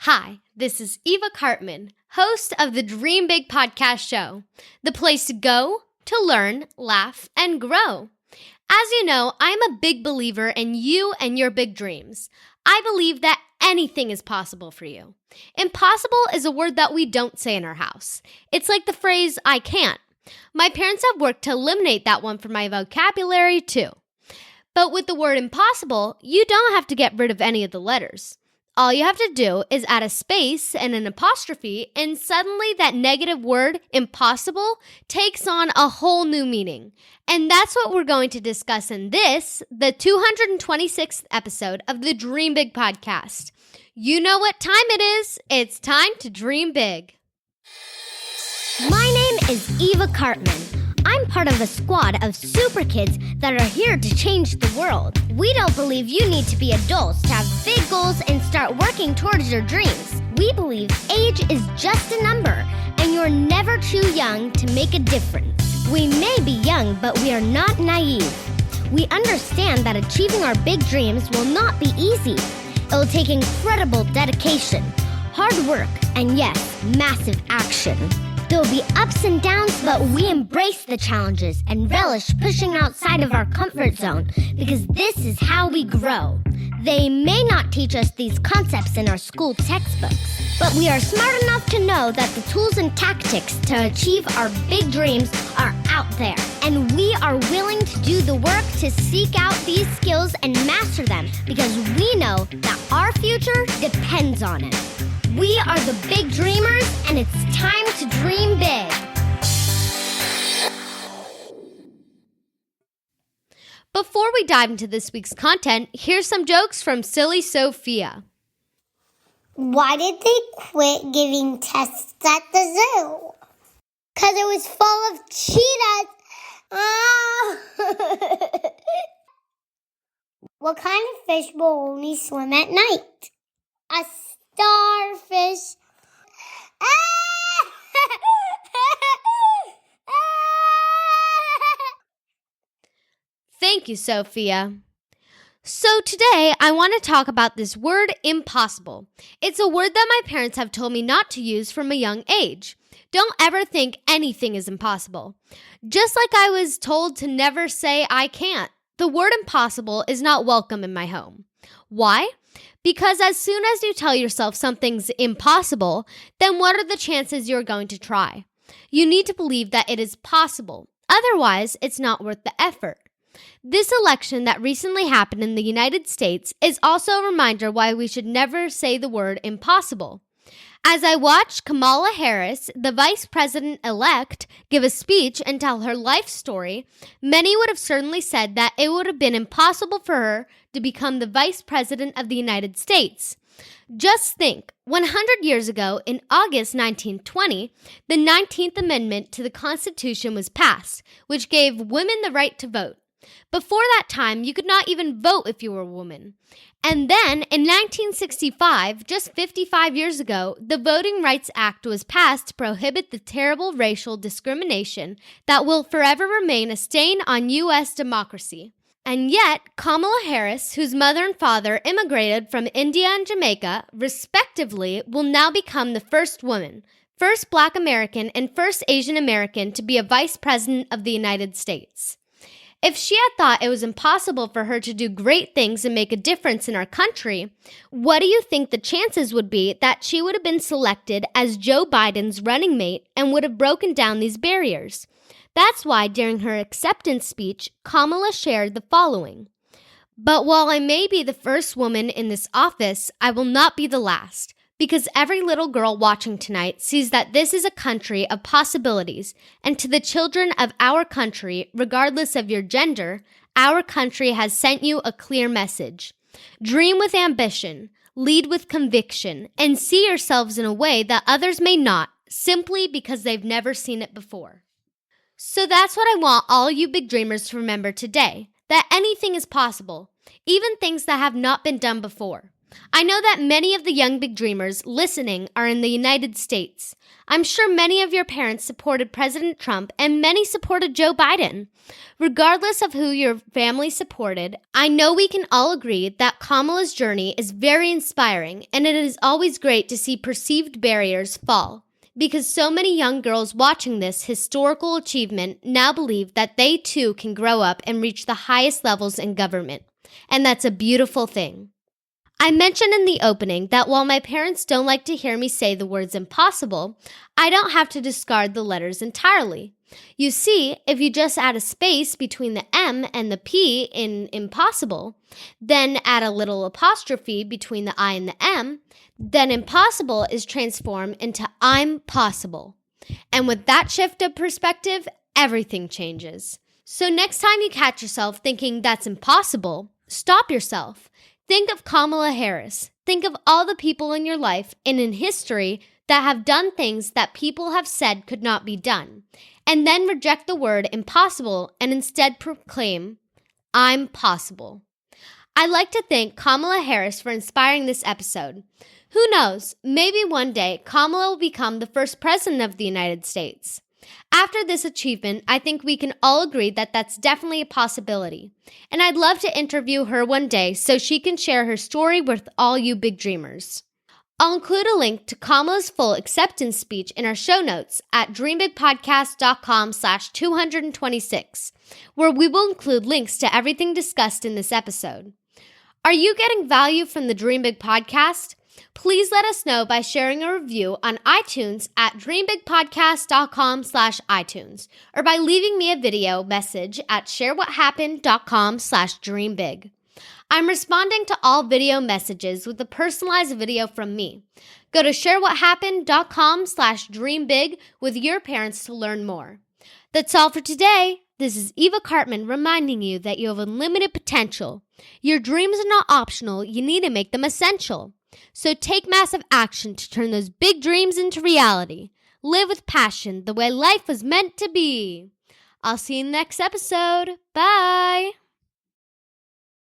Hi, this is Eva Cartman, host of the Dream Big podcast show, the place to go, to learn, laugh, and grow. As you know, I'm a big believer in you and your big dreams. I believe that anything is possible for you. Impossible is a word that we don't say in our house. It's like the phrase, I can't. My parents have worked to eliminate that one from my vocabulary too. But with the word impossible, you don't have to get rid of any of the letters. All you have to do is add a space and an apostrophe, and suddenly that negative word, impossible, takes on a whole new meaning. And that's what we're going to discuss in this, the 226th episode of the Dream Big podcast. You know what time it is. It's time to dream big. My name is Eva Cartman. I'm part of a squad of super kids that are here to change the world. We don't believe you need to be adults to have big goals and start working towards your dreams. We believe age is just a number, and you're never too young to make a difference. We may be young, but we are not naive. We understand that achieving our big dreams will not be easy. It will take incredible dedication, hard work, and yes, massive action. There will be ups and downs, but we embrace the challenges and relish pushing outside of our comfort zone because this is how we grow. They may not teach us these concepts in our school textbooks, but we are smart enough to know that the tools and tactics to achieve our big dreams are out there. And we are willing to do the work to seek out these skills and master them because we know that our future depends on it. We are the big dreamers, and it's time to dream big. Before we dive into this week's content, here's some jokes from Silly Sophia. Why did they quit giving tests at the zoo? Because it was full of cheetahs. What kind of fish will only swim at night? A starfish. Thank you, Sophia. So today, I want to talk about this word impossible. It's a word that my parents have told me not to use from a young age. Don't ever think anything is impossible. Just like I was told to never say I can't, the word impossible is not welcome in my home. Why? Because as soon as you tell yourself something's impossible, then what are the chances you're going to try? You need to believe that it is possible. Otherwise, it's not worth the effort. This election that recently happened in the United States is also a reminder why we should never say the word impossible. As I watched Kamala Harris, the vice president-elect, give a speech and tell her life story, many would have certainly said that it would have been impossible for her to become the vice president of the United States. Just think, 100 years ago, in August 1920, the 19th Amendment to the Constitution was passed, which gave women the right to vote. Before that time, you could not even vote if you were a woman. And then, in 1965, just 55 years ago, the Voting Rights Act was passed to prohibit the terrible racial discrimination that will forever remain a stain on U.S. democracy. And yet, Kamala Harris, whose mother and father immigrated from India and Jamaica, respectively, will now become the first woman, first Black American, and first Asian American to be a vice president of the United States. If she had thought it was impossible for her to do great things and make a difference in our country, what do you think the chances would be that she would have been selected as Joe Biden's running mate and would have broken down these barriers? That's why during her acceptance speech, Kamala shared the following. But while I may be the first woman in this office, I will not be the last. Because every little girl watching tonight sees that this is a country of possibilities, and to the children of our country, regardless of your gender, our country has sent you a clear message. Dream with ambition, lead with conviction, and see yourselves in a way that others may not, simply because they've never seen it before. So that's what I want all you big dreamers to remember today, that anything is possible, even things that have not been done before. I know that many of the young big dreamers listening are in the United States. I'm sure many of your parents supported President Trump and many supported Joe Biden. Regardless of who your family supported, I know we can all agree that Kamala's journey is very inspiring, and it is always great to see perceived barriers fall, because so many young girls watching this historical achievement now believe that they too can grow up and reach the highest levels in government. And that's a beautiful thing. I mentioned in the opening that while my parents don't like to hear me say the words impossible, I don't have to discard the letters entirely. You see, if you just add a space between the M and the P in impossible, then add a little apostrophe between the I and the M, then impossible is transformed into I'm possible. And with that shift of perspective, everything changes. So next time you catch yourself thinking that's impossible, stop yourself. Think of Kamala Harris. Think of all the people in your life and in history that have done things that people have said could not be done, and then reject the word impossible and instead proclaim, I'm possible. I'd like to thank Kamala Harris for inspiring this episode. Who knows, maybe one day Kamala will become the first president of the United States. After this achievement, I think we can all agree that that's definitely a possibility. And I'd love to interview her one day so she can share her story with all you big dreamers. I'll include a link to Kamala's full acceptance speech in our show notes at dreambigpodcast.com/226, where we will include links to everything discussed in this episode. Are you getting value from the Dream Big podcast? Please let us know by sharing a review on iTunes at dreambigpodcast.com/iTunes or by leaving me a video message at sharewhathappened.com/dreambig. I'm responding to all video messages with a personalized video from me. Go to sharewhathappened.com/dreambig with your parents to learn more. That's all for today. This is Eva Cartman reminding you that you have unlimited potential. Your dreams are not optional. You need to make them essential. So take massive action to turn those big dreams into reality. Live with passion the way life was meant to be. I'll see you in the next episode. Bye.